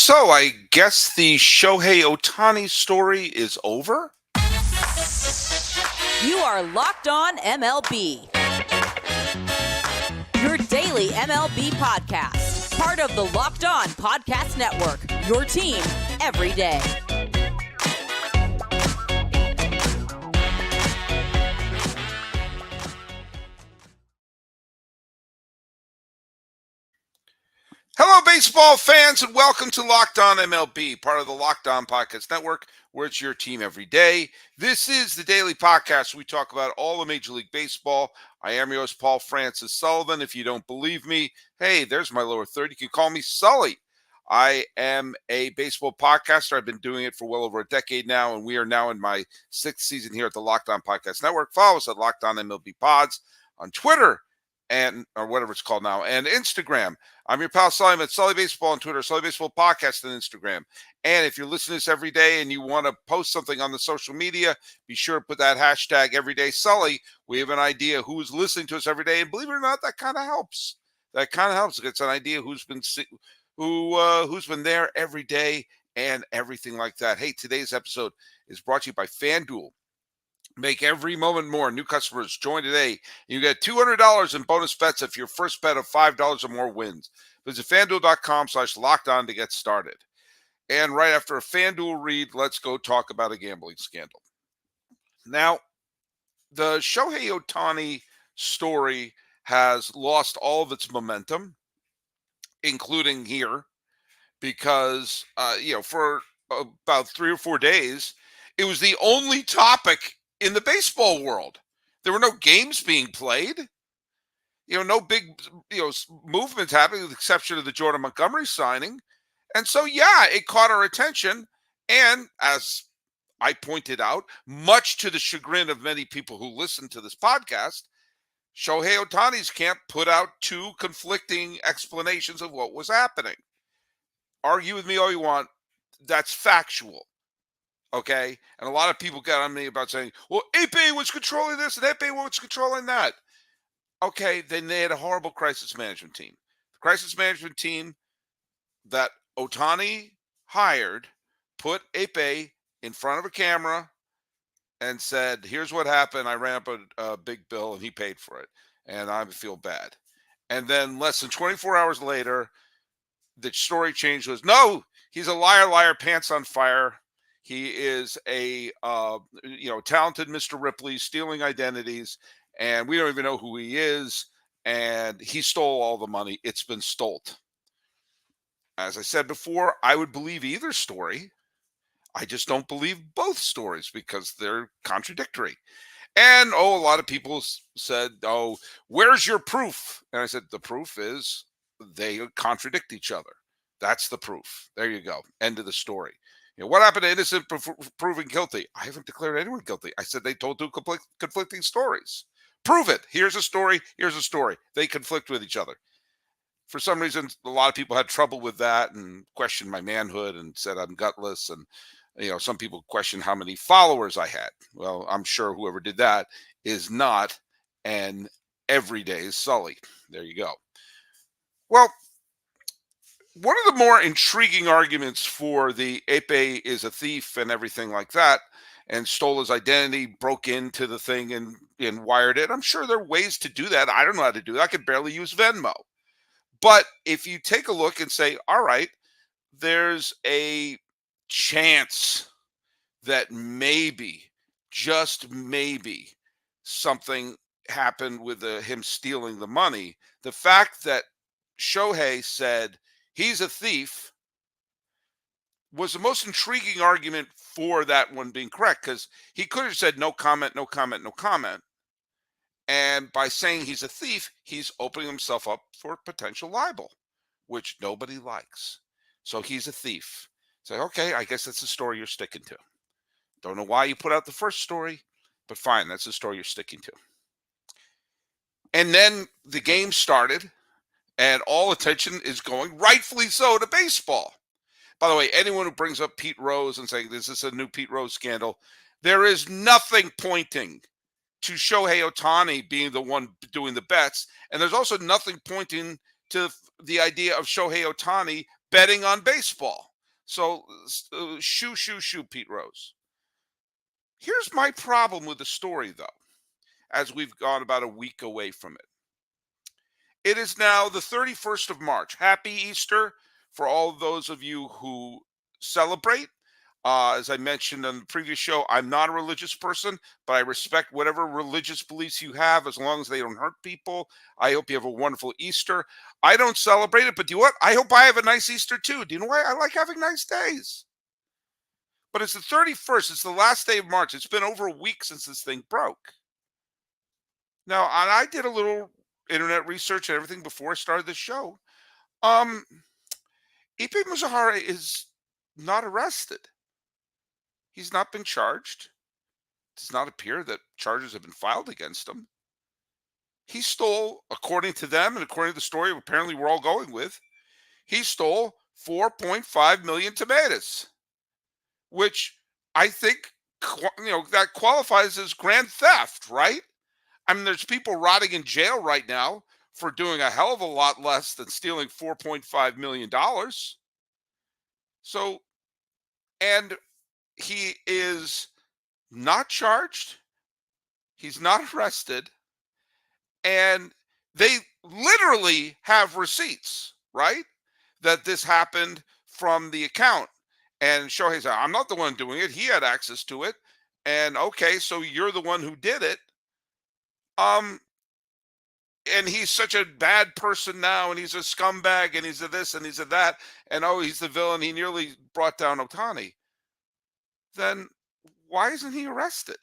So I guess the Shohei Ohtani story is over. You are Locked On MLB, your daily MLB podcast. Part of the Locked On Podcast Network, your team every day. Hello, baseball fans, and welcome to Locked On MLB, part of the Locked On Podcast Network, where it's your team every day. This is the daily podcast. We talk about all of Major League Baseball. I am your host, Paul Francis Sullivan. If you don't believe me, hey, there's my lower third. You can call me Sully. I am a baseball podcaster. I've been doing it for well over a decade now, and we are now in my sixth season here at the Locked On Podcast Network. Follow us at Locked On MLB Pods on Twitter or whatever it's called now, and Instagram. I'm your pal Sully at Sully Baseball on Twitter, Sully Baseball Podcast on Instagram. And if you're listening to this every day and you want to post something on the social media, be sure to put that hashtag Everyday Sully. We have an idea who's listening to us every day, and believe it or not, that kind of helps. That kind of helps. It's an idea who's been there every day and everything like that. Hey, today's episode is brought to you by FanDuel. Make every moment more. New customers join today. You get $200 in bonus bets if your first bet of $5 or more wins. Visit FanDuel.com/lockedon to get started. And right after a FanDuel read, let's go talk about a gambling scandal. Now, the Shohei Ohtani story has lost all of its momentum, including here, because, for about 3 or 4 days, it was the only topic in the baseball world. There were no games being played. No big, movements happening with the exception of the Jordan Montgomery signing. And so, it caught our attention. And as I pointed out, much to the chagrin of many people who listen to this podcast, Shohei Ohtani's camp put out two conflicting explanations of what was happening. Argue with me all you want. That's factual. Okay, and a lot of people got on me about saying, well, Ippei was controlling this and Ippei was controlling that. Okay, then they had a horrible crisis management team. The crisis management team that Ohtani hired put Ippei in front of a camera and said, here's what happened. I ran up a big bill and he paid for it. And I feel bad. And then less than 24 hours later, the story change was, no, he's a liar, pants on fire. He is a talented Mr. Ripley stealing identities, and we don't even know who he is, and he stole all the money. It's been stole. As I said before, I would believe either story. I just don't believe both stories because they're contradictory. And, a lot of people said, where's your proof? And I said, the proof is they contradict each other. That's the proof. There you go. End of the story. What happened to innocent proven guilty? I haven't declared anyone guilty. I said they told two conflicting stories. Prove it. Here's a story. Here's a story. They conflict with each other. For some reason, a lot of people had trouble with that and questioned my manhood and said I'm gutless. And, some people questioned how many followers I had. Well, I'm sure whoever did that is not an everyday Sully. There you go. Well, one of the more intriguing arguments for the Ippei is a thief and everything like that, and stole his identity, broke into the thing and wired it. I'm sure there are ways to do that. I don't know how to do that. I could barely use Venmo. But if you take a look and say, all right, there's a chance that maybe, just maybe, something happened with him stealing the money. The fact that Shohei said he's a thief was the most intriguing argument for that one being correct, because he could have said no comment, no comment, no comment. And by saying he's a thief, he's opening himself up for potential libel, which nobody likes. So he's a thief. Say, okay, I guess that's the story you're sticking to. Don't know why you put out the first story, but fine, that's the story you're sticking to. And then the game started. And all attention is going, rightfully so, to baseball. By the way, anyone who brings up Pete Rose and saying, is this a new Pete Rose scandal? There is nothing pointing to Shohei Ohtani being the one doing the bets. And there's also nothing pointing to the idea of Shohei Ohtani betting on baseball. So, shoo, Pete Rose. Here's my problem with the story, though, as we've gone about a week away from it. It is now the 31st of March. Happy Easter for all of those of you who celebrate. As I mentioned on the previous show, I'm not a religious person, but I respect whatever religious beliefs you have as long as they don't hurt people. I hope you have a wonderful Easter. I don't celebrate it, but do you know what? I hope I have a nice Easter too. Do you know why? I like having nice days. But it's the 31st. It's the last day of March. It's been over a week since this thing broke. Now, and I did a little internet research and everything before I started the show. Um, Ippei Mizuhara is not arrested. He's not been charged. It does not appear that charges have been filed against him. He stole, according to them and according to the story apparently we're all going with, he stole 4.5 million tomatoes, which I think, that qualifies as grand theft, right? I mean, there's people rotting in jail right now for doing a hell of a lot less than stealing $4.5 million. So, and he is not charged. He's not arrested. And they literally have receipts, right? That this happened from the account. And Shohei said, I'm not the one doing it. He had access to it. And okay, so you're the one who did it. And he's such a bad person now, and he's a scumbag, and he's a this, and he's a that, and oh, he's the villain. He nearly brought down Ohtani. Then why isn't he arrested?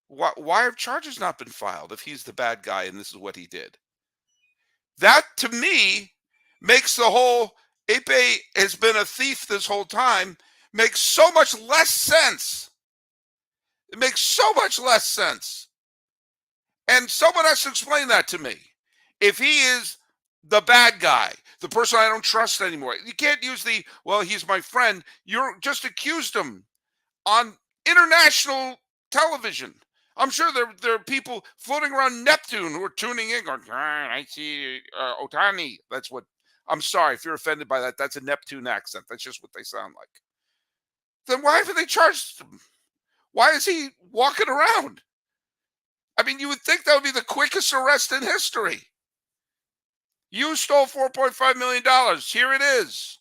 Why have charges not been filed if he's the bad guy and this is what he did? That, to me, makes the whole Ippei has been a thief this whole time makes so much less sense. It makes so much less sense. And someone has to explain that to me. If he is the bad guy, the person I don't trust anymore, you can't use well, he's my friend. You're just accused him on international television. I'm sure there are people floating around Neptune who are tuning in going, I see Ohtani. That's what, I'm sorry if you're offended by that. That's a Neptune accent. That's just what they sound like. Then why haven't they charged him? Why is he walking around? I mean, you would think that would be the quickest arrest in history. You stole $4.5 million. Here it is.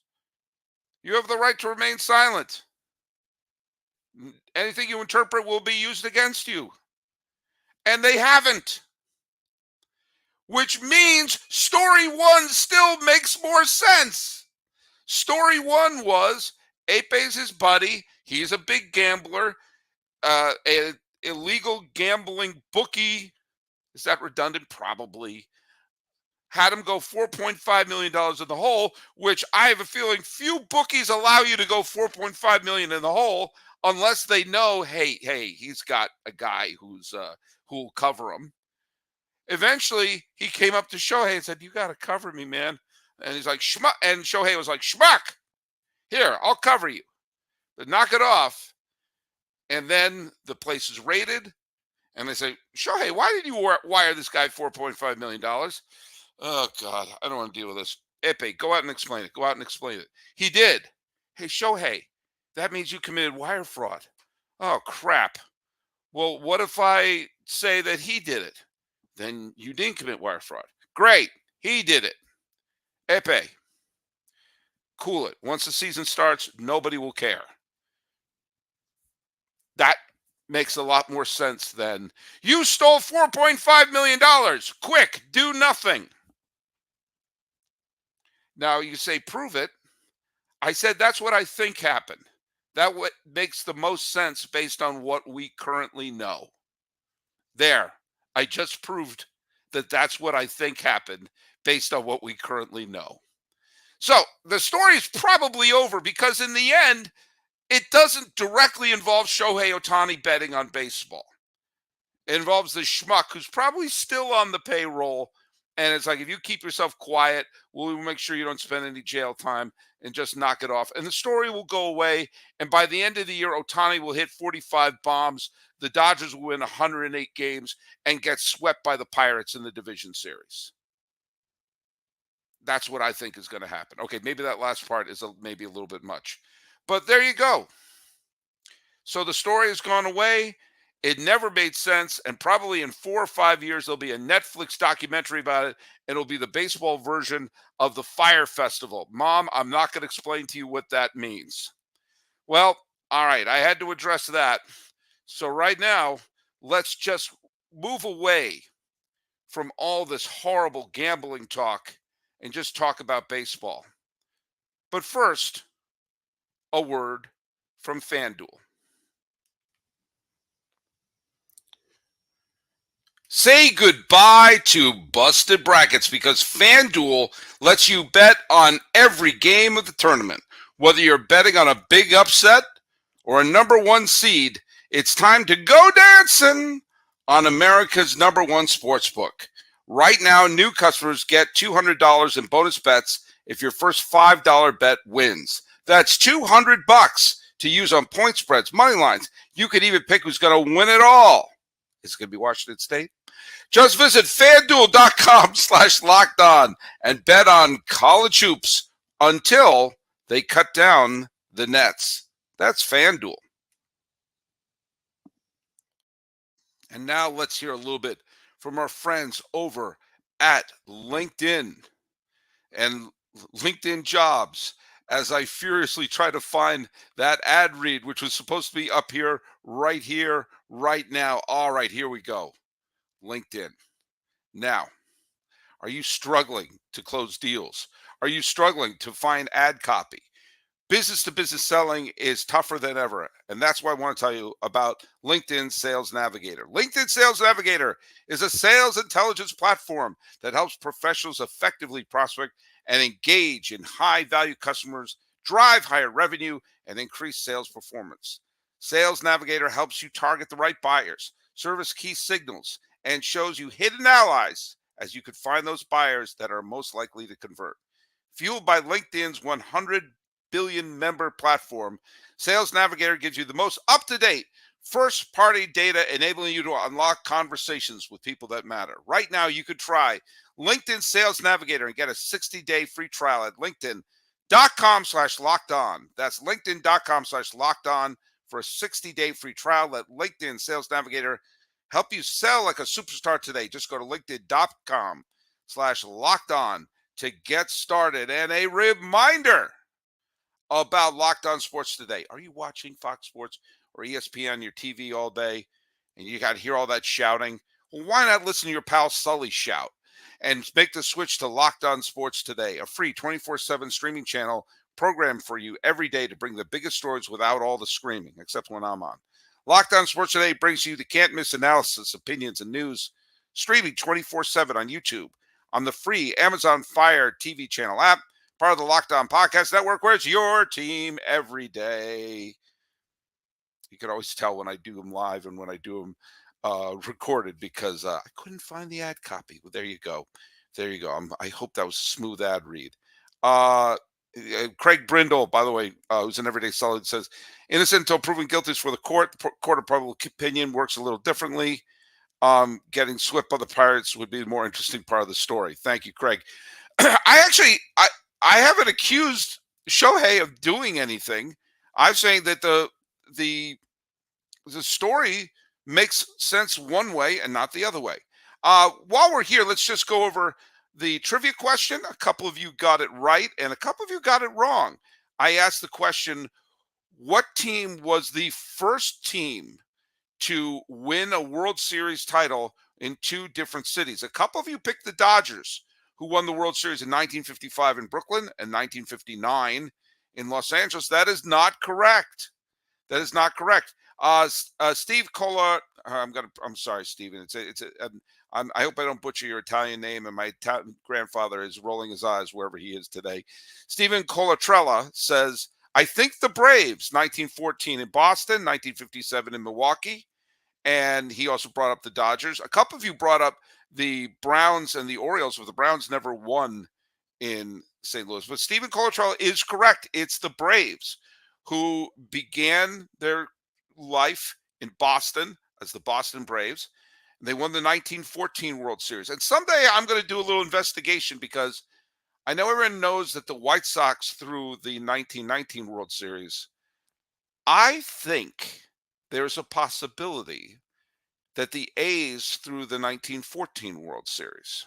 You have the right to remain silent. Anything you interpret will be used against you. And they haven't. Which means story one still makes more sense. Story one was Ippei's his buddy. He's a big gambler. An illegal gambling bookie. Is that redundant? Probably. Had him go $4.5 million in the hole, which I have a feeling few bookies allow you to go $4.5 million in the hole unless they know, hey, he's got a guy who'll cover him. Eventually, he came up to Shohei and said, you got to cover me, man. And he's like, schmuck. And Shohei was like, schmuck. Here, I'll cover you. But knock it off. And then the place is raided. And they say, Shohei, why did you wire this guy $4.5 million? Oh, God, I don't want to deal with this. Ippei, go out and explain it. Go out and explain it. He did. Hey, Shohei, that means you committed wire fraud. Oh, crap. Well, what if I say that he did it? Then you didn't commit wire fraud. Great. He did it. Ippei, cool it. Once the season starts, nobody will care. That makes a lot more sense than you stole $4.5 million. Quick, do nothing. Now you say, prove it. I said that's what I think happened. That what makes the most sense based on what we currently know. There, I just proved that that's what I think happened based on what we currently know. So the story is probably over because in the end, it doesn't directly involve Shohei Ohtani betting on baseball. It involves the schmuck who's probably still on the payroll. And it's like, if you keep yourself quiet, we'll make sure you don't spend any jail time and just knock it off. And the story will go away. And by the end of the year, Ohtani will hit 45 bombs. The Dodgers will win 108 games and get swept by the Pirates in the division series. That's what I think is going to happen. Okay, maybe that last part is maybe a little bit much. But there you go. So the story has gone away. It never made sense. And probably in 4 or 5 years, there'll be a Netflix documentary about it. And it'll be the baseball version of the Fire Festival. Mom, I'm not going to explain to you what that means. Well, all right. I had to address that. So right now, let's just move away from all this horrible gambling talk and just talk about baseball. But first, a word from FanDuel. Say goodbye to busted brackets because FanDuel lets you bet on every game of the tournament. Whether you're betting on a big upset or a number one seed, it's time to go dancing on America's number one sportsbook. Right now, new customers get $200 in bonus bets if your first $5 bet wins. That's $200 to use on point spreads, money lines. You could even pick who's going to win it all. Is it going to be Washington State? Just visit FanDuel.com/lockedon and bet on college hoops until they cut down the nets. That's FanDuel. And now let's hear a little bit from our friends over at LinkedIn and LinkedIn Jobs as I furiously try to find that ad read, which was supposed to be up here, right now. All right, here we go. LinkedIn. Now, are you struggling to close deals? Are you struggling to find ad copy? Business to business selling is tougher than ever. And that's why I want to tell you about LinkedIn Sales Navigator. LinkedIn Sales Navigator is a sales intelligence platform that helps professionals effectively prospect and engage in high value customers, drive higher revenue, and increase sales performance. Sales Navigator helps you target the right buyers, service key signals, and shows you hidden allies as you could find those buyers that are most likely to convert. Fueled by LinkedIn's 100 billion member platform, Sales Navigator gives you the most up-to-date first-party data, enabling you to unlock conversations with people that matter. Right now, you could try LinkedIn Sales Navigator and get a 60-day free trial at LinkedIn.com/lockedon. That's LinkedIn.com/lockedon for a 60-day free trial. Let LinkedIn Sales Navigator help you sell like a superstar today. Just go to LinkedIn.com/lockedon to get started. And a reminder about Locked On Sports Today. Are you watching Fox Sports or ESPN on your TV all day and you got to hear all that shouting? Well, why not listen to your pal Sully shout and make the switch to Locked On Sports Today, a free 24/7 streaming channel programmed for you every day to bring the biggest stories without all the screaming, except when I'm on. Locked On Sports Today brings you the can't-miss analysis, opinions, and news, streaming 24/7 on YouTube, on the free Amazon Fire TV channel app, part of the Locked On Podcast Network, where it's your team every day. You can always tell when I do them live and when I do them recorded because I couldn't find the ad copy. Well, there you go. There you go. I hope that was a smooth ad read. Craig Brindle, by the way, who's an everyday solid, says, innocent until proven guilty is for the court. Court of public opinion works a little differently. Getting swept by the Pirates would be the more interesting part of the story. Thank you, Craig. I haven't accused Shohei of doing anything. I'm saying that the story makes sense one way and not the other way. While we're here, let's just go over the trivia question. A couple of you got it right, and a couple of you got it wrong. I asked the question, what team was the first team to win a World Series title in two different cities? A couple of you picked the Dodgers, who won the World Series in 1955 in Brooklyn and 1959 in Los Angeles. That is not correct. That is not correct. Steve Cola, I'm sorry, Steven. I hope I don't butcher your Italian name, and my grandfather is rolling his eyes wherever he is today. Stephen Colatrella says, I think the Braves, 1914 in Boston, 1957 in Milwaukee, and he also brought up the Dodgers. A couple of you brought up the Browns and the Orioles, but the Browns never won in St. Louis. But Stephen Colatrella is correct. It's the Braves who began their life in Boston as the Boston Braves. They won the 1914 World Series. And someday I'm going to do a little investigation because I know everyone knows that the White Sox threw the 1919 World Series. I think there's a possibility that the A's threw the 1914 World Series.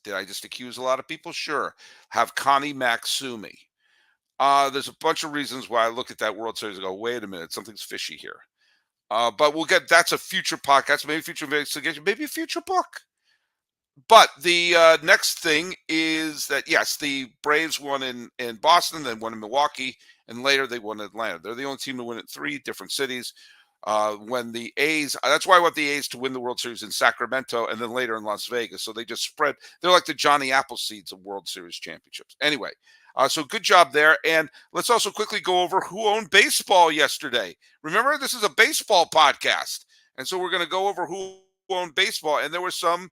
Did I just accuse a lot of people? Sure. Have Connie Mack sue me. There's a bunch of reasons why I look at that World Series and go, wait a minute, something's fishy here. But that's a future podcast, maybe future investigation, maybe a future book. But the next thing is that, yes, the Braves won in Boston, then won in Milwaukee, and later they won in Atlanta. They're the only team to win in 3 different cities. When the A's, that's why I want the A's to win the World Series in Sacramento and then later in Las Vegas. So they just spread. They're like the Johnny Appleseeds of World Series championships. Anyway, so good job there. And let's also quickly go over who owned baseball yesterday. Remember, this is a baseball podcast. And so we're going to go over who owned baseball. And there were some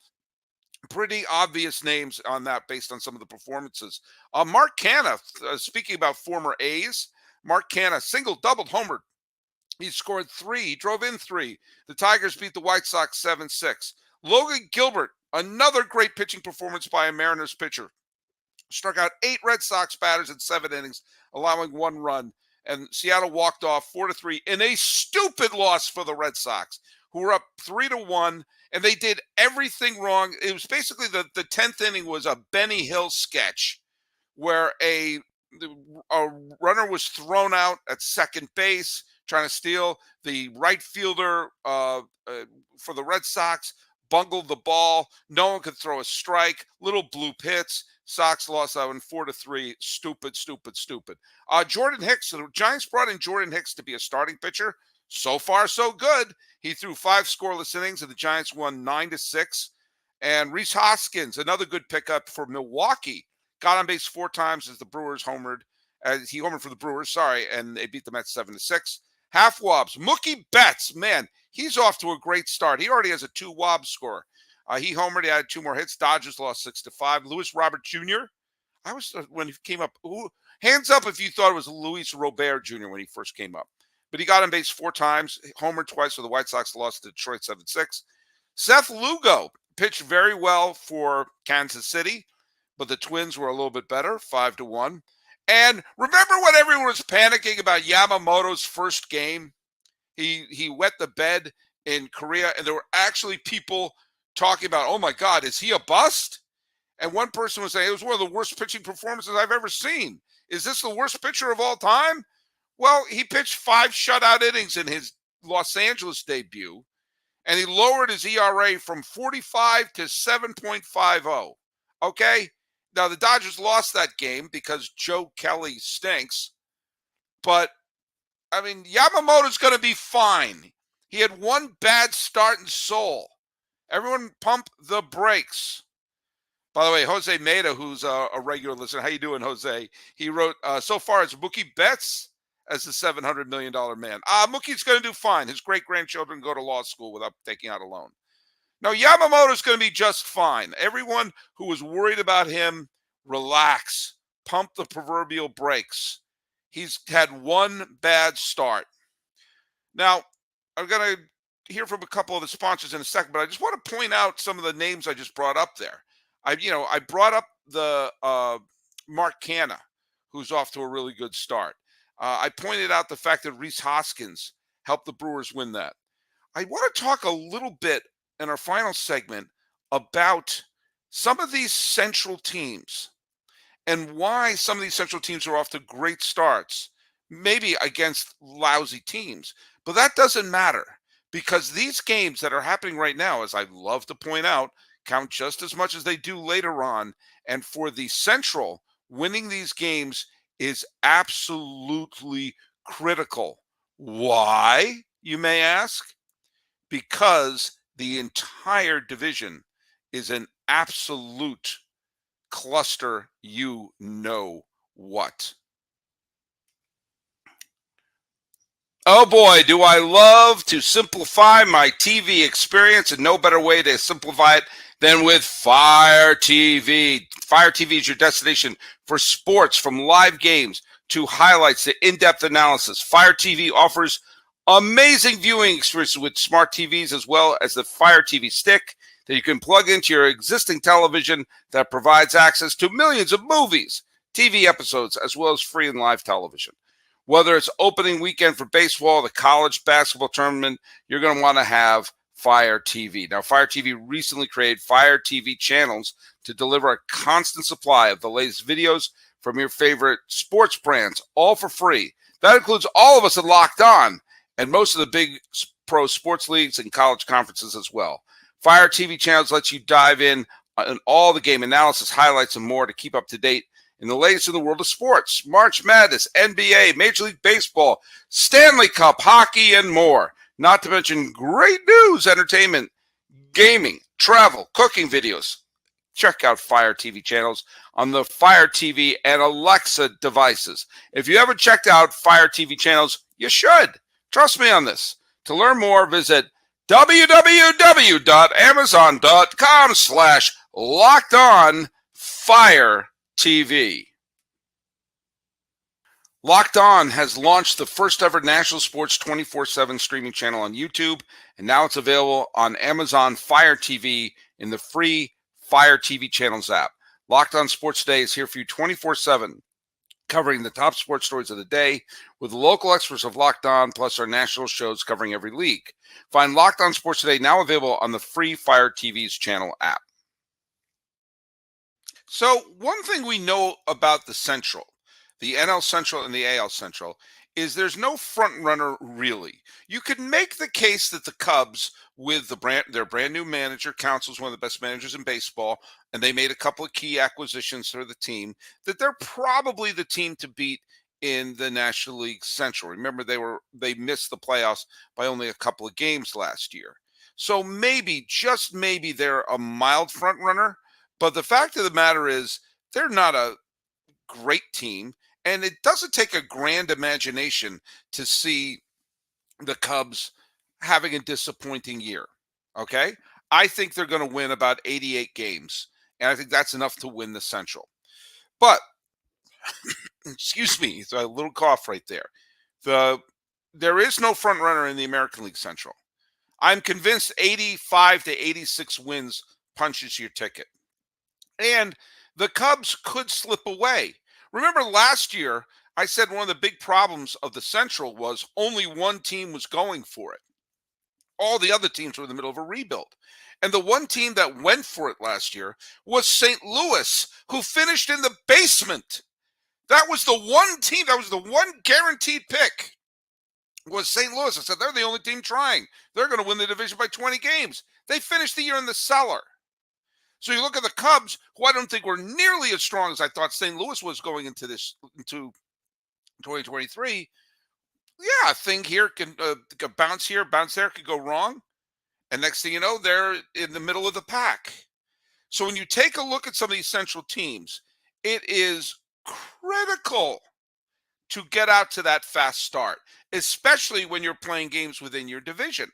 pretty obvious names on that based on some of the performances. Mark Canha, speaking about former A's, Mark Canha single, doubled, homered. He scored 3. He drove in 3. The Tigers beat the White Sox 7-6. Logan Gilbert, another great pitching performance by a Mariners pitcher. Struck out 8 Red Sox batters in 7 innings, allowing 1 run. And Seattle walked off 4-3 in a stupid loss for the Red Sox, who were up 3-1, and they did everything wrong. It was basically the 10th inning was a Benny Hill sketch where a runner was thrown out at second base trying to steal. The right fielder for the Red Sox bungled the ball. No one could throw a strike. Little bloop hits. Sox lost that one 4-3. Stupid. Jordan Hicks. The Giants brought in Jordan Hicks to be a starting pitcher. So far, so good. He threw 5 scoreless innings, and the Giants won 9-6. And Rhys Hoskins, another good pickup for Milwaukee, got on base 4 times as the Brewers homered. He homered for the Brewers, and they beat the Mets 7-6. Half wobs. Mookie Betts, man, he's off to a great start. He already has a 2 wob score. He homered. He had 2 more hits. Dodgers lost 6-5. Luis Robert Jr. When he came up. Hands up if you thought it was Luis Robert Jr. when he first came up. But he got on base 4 times, homered twice, so the White Sox lost to Detroit 7-6. Seth Lugo pitched very well for Kansas City, but the Twins were a little bit better, 5-1. And remember when everyone was panicking about Yamamoto's first game? He wet the bed in Korea, and there were actually people talking about, oh my God, is he a bust? And one person was saying it was one of the worst pitching performances I've ever seen. Is this the worst pitcher of all time? Well, he pitched 5 shutout innings in his Los Angeles debut, and he lowered his ERA from 45 to 7.50. Okay? Now, the Dodgers lost that game because Joe Kelly stinks, but, I mean, Yamamoto's going to be fine. He had 1 bad start in Seoul. Everyone pump the brakes. By the way, Jose Maida, who's a regular listener, how you doing, Jose? He wrote, so far it's Mookie Betts as the $700 million man. Mookie's going to do fine. His great-grandchildren go to law school without taking out a loan. No, Yamamoto's going to be just fine. Everyone who was worried about him, relax. Pump the proverbial brakes. He's had 1 bad start. Now, I'm going to hear from a couple of the sponsors in a second, but I just want to point out some of the names I just brought up there. I brought up the Mark Canha, who's off to a really good start. I pointed out the fact that Rhys Hoskins helped the Brewers win that. I want to talk a little bit in our final segment about some of these central teams and why some of these central teams are off to great starts, maybe against lousy teams. But that doesn't matter because these games that are happening right now, as I love to point out, count just as much as they do later on. And for the Central, winning these games is absolutely critical. Why, you may ask? Because the entire division is an absolute cluster, you know what. Oh boy, do I love to simplify my TV experience, and no better way to simplify it than with Fire TV. Fire TV is your destination for sports, from live games to highlights to in-depth analysis. Fire TV offers amazing viewing experiences with smart TVs as well as the Fire TV stick. that you can plug into your existing television that provides access to millions of movies, TV episodes, as well as free and live television. Whether it's opening weekend for baseball, the college basketball tournament, you're going to want to have Fire TV. Now, Fire TV recently created Fire TV channels to deliver a constant supply of the latest videos from your favorite sports brands, all for free. That includes all of us at Locked On and most of the big pro sports leagues and college conferences as well. Fire TV channels lets you dive in on all the game analysis, highlights, and more to keep up to date in the latest in the world of sports, March Madness, NBA, Major League Baseball, Stanley Cup, hockey, and more. Not to mention great news, entertainment, gaming, travel, cooking videos. Check out Fire TV channels on the Fire TV and Alexa devices. If you haven't checked out Fire TV channels, you should. Trust me on this. To learn more, visit www.amazon.com/LockedOnFireTV. Locked On has launched the first ever national sports 24/7 streaming channel on YouTube, and now it's available on Amazon Fire TV in the free Fire TV channels app. Locked On Sports Today is here for you 24/7, covering the top sports stories of the day with local experts of Locked On, plus our national shows covering every league. Find Locked On Sports Today now available on the free Fire TV's channel app. So one thing we know about the Central, the NL Central and the AL Central, is there's no front runner really. You could make the case that the Cubs, with their brand new manager, Counsell's one of the best managers in baseball, and they made a couple of key acquisitions for the team, that they're probably the team to beat in the National League Central. Remember, they missed the playoffs by only a couple of games last year. So maybe, just maybe, they're a mild front runner. But the fact of the matter is, they're not a great team. And it doesn't take a grand imagination to see the Cubs having a disappointing year, okay? I think they're going to win about 88 games, and I think that's enough to win the Central. But, excuse me, it's a little cough right there. There is no front runner in the American League Central. I'm convinced 85 to 86 wins punches your ticket. And the Cubs could slip away. Remember last year, I said one of the big problems of the Central was only one team was going for it. All the other teams were in the middle of a rebuild. And the one team that went for it last year was St. Louis, who finished in the basement. That was the one team, that was the one guaranteed pick, was St. Louis. I said, they're the only team trying. They're going to win the division by 20 games. They finished the year in the cellar. So you look at the Cubs, who I don't think were nearly as strong as I thought St. Louis was going into 2023. Yeah, a thing here can bounce here, bounce there, could go wrong. And next thing you know, they're in the middle of the pack. So when you take a look at some of these Central teams, it is critical to get out to that fast start, especially when you're playing games within your division,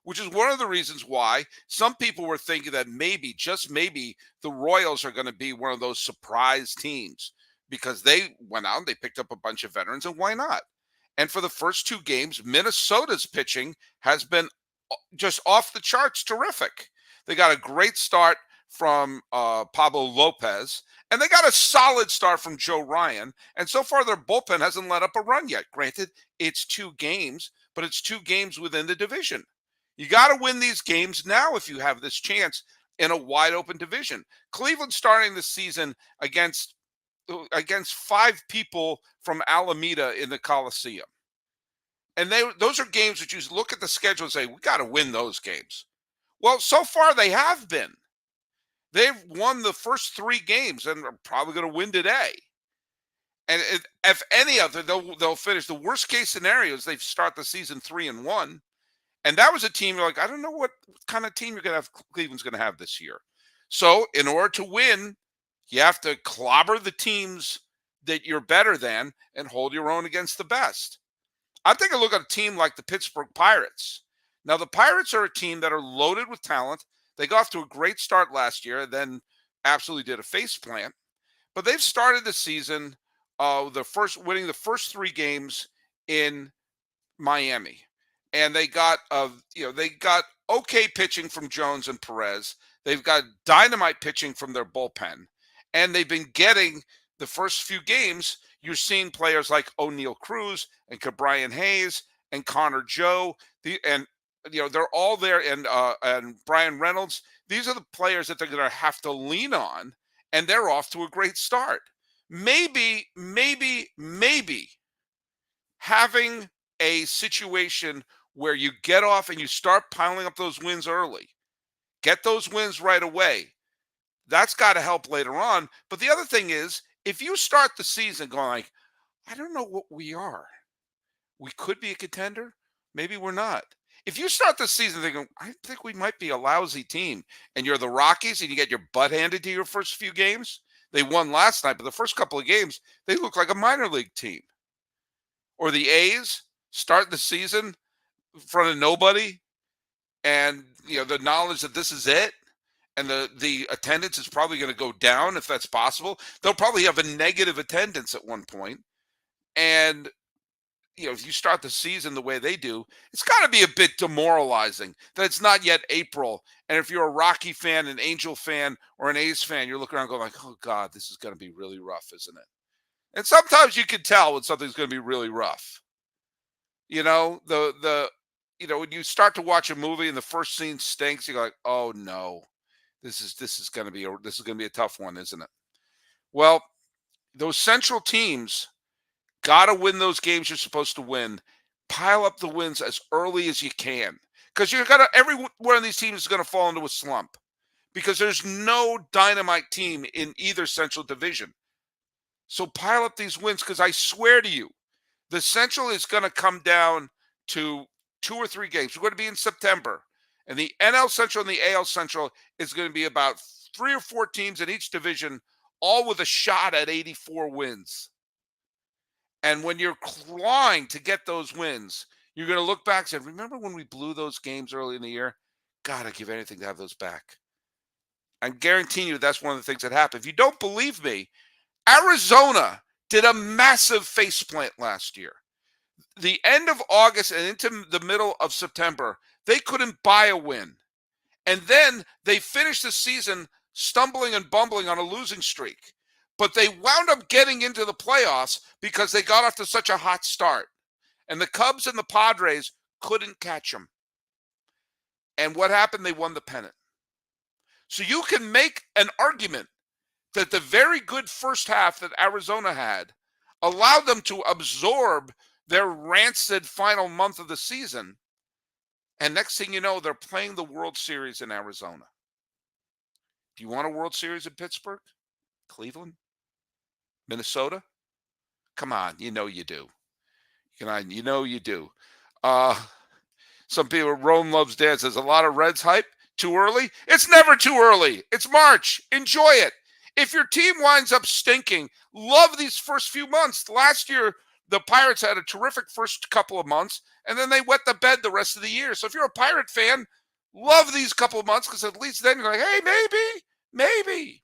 which is one of the reasons why some people were thinking that maybe, just maybe, the Royals are going to be one of those surprise teams because they went out and they picked up a bunch of veterans, and why not? And for the first two games, Minnesota's pitching has been just off the charts terrific. They got a great start from Pablo Lopez, and they got a solid start from Joe Ryan. And so far, their bullpen hasn't let up a run yet. Granted, it's 2 games, but it's 2 games within the division. You got to win these games now if you have this chance in a wide open division. Cleveland starting the season against 5 people from Alameda in the Coliseum. And those are games that you look at the schedule and say, we got to win those games. Well, so far they have been. They've won the first 3 games and are probably going to win today. And if any of them, they'll finish. The worst case scenario is they start the season 3-1. And that was a team you're like, I don't know what kind of team you're going to have, Cleveland's going to have this year. So in order to win, you have to clobber the teams that you're better than and hold your own against the best. I'm taking a look at a team like the Pittsburgh Pirates. Now, the Pirates are a team that are loaded with talent. They got off to a great start last year, then absolutely did a faceplant. But they've started the season winning the first 3 games in Miami. And they got okay pitching from Jones and Perez. They've got dynamite pitching from their bullpen. And they've been getting the first few games, you're seeing players like O'Neal Cruz and Cabrian Hayes and Connor Joe. They're all there, and Brian Reynolds. These are the players that they're going to have to lean on, and they're off to a great start. Maybe having a situation where you get off and you start piling up those wins early, get those wins right away. That's got to help later on. But the other thing is, if you start the season going like, I don't know what we are. We could be a contender. Maybe we're not. If you start the season thinking, I think we might be a lousy team, and you're the Rockies and you get your butt handed to your first few games, they won last night, but the first couple of games, they look like a minor league team. Or the A's start the season in front of nobody, and the knowledge that this is it, and the attendance is probably going to go down if that's possible. They'll probably have a negative attendance at one point. And, if you start the season the way they do, it's got to be a bit demoralizing that it's not yet April. And if you're a Rocky fan, an Angel fan, or an A's fan, you're looking around going like, oh, God, this is going to be really rough, isn't it? And sometimes you can tell when something's going to be really rough. When you start to watch a movie and the first scene stinks, you're like, oh, no. This is going to be a tough one, isn't it? Well, those Central teams got to win those games you're supposed to win. Pile up the wins as early as you can, because every one of these teams is going to fall into a slump, because there's no dynamite team in either Central division. So pile up these wins, because I swear to you, the Central is going to come down to 2 or 3 games. We're going to be in September. And the NL Central and the AL Central is going to be about 3 or 4 teams in each division, all with a shot at 84 wins. And when you're clawing to get those wins, you're going to look back and say, remember when we blew those games early in the year? God, I'd give anything to have those back. I'm guaranteeing you that's one of the things that happened. If you don't believe me, Arizona did a massive faceplant last year. The end of August and into the middle of September, they couldn't buy a win. And then they finished the season stumbling and bumbling on a losing streak. But they wound up getting into the playoffs because they got off to such a hot start. And the Cubs and the Padres couldn't catch them. And what happened? They won the pennant. So you can make an argument that the very good first half that Arizona had allowed them to absorb their rancid final month of the season. And next thing you know, they're playing the World Series in Arizona. Do you want a World Series in Pittsburgh? Cleveland? Minnesota? Come on, you know you do. You know you do. Some people, Rome Loves Dad says, a lot of Reds hype. Too early? It's never too early. It's March. Enjoy it. If your team winds up stinking, love these first few months. Last year, the Pirates had a terrific first couple of months, and then they wet the bed the rest of the year. So if you're a Pirate fan, love these couple of months, because at least then you're like, hey, maybe.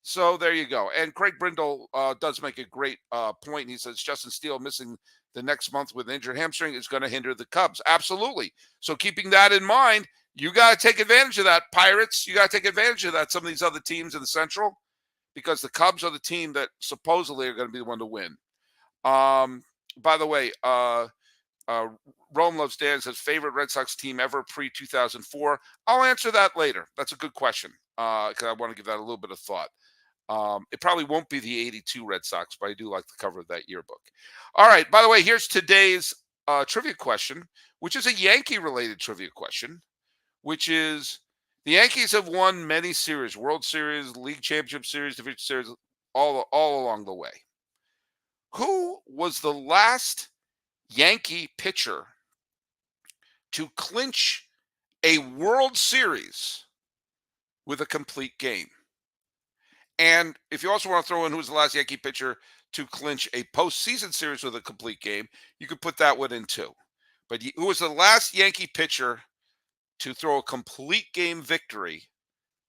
So there you go. And Craig Brindle does make a great point. He says Justin Steele missing the next month with an injured hamstring is going to hinder the Cubs. Absolutely. So keeping that in mind, you got to take advantage of that, Pirates. You got to take advantage of that, some of these other teams in the Central, because the Cubs are the team that supposedly are going to be the one to win. By the way, Rome Loves Dan says, favorite Red Sox team ever pre-2004. I'll answer that later. That's a good question, because I want to give that a little bit of thought. It probably won't be the 82 Red Sox, but I do like the cover of that yearbook. All right, by the way, here's today's trivia question, which is a Yankee-related trivia question, which is, the Yankees have won many series, World Series, League Championship Series, Division Series, all along the way. Who was the last Yankee pitcher to clinch a World Series with a complete game? And if you also want to throw in who was the last Yankee pitcher to clinch a postseason series with a complete game, you could put that one in too. But who was the last Yankee pitcher to throw a complete game victory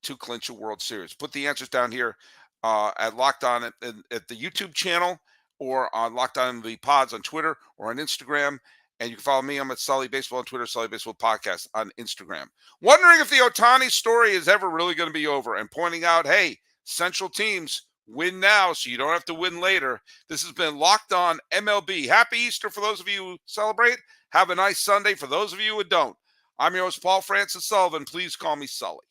to clinch a World Series? Put the answers down here at Locked On at the YouTube channel, or on Locked On the Pods on Twitter or on Instagram. And you can follow me. I'm at Sully Baseball on Twitter, Sully Baseball Podcast on Instagram. Wondering if the Ohtani story is ever really going to be over, and pointing out, hey, Central teams win now so you don't have to win later. This has been Locked On MLB. Happy Easter for those of you who celebrate. Have a nice Sunday for those of you who don't. I'm your host, Paul Francis Sullivan. Please call me Sully.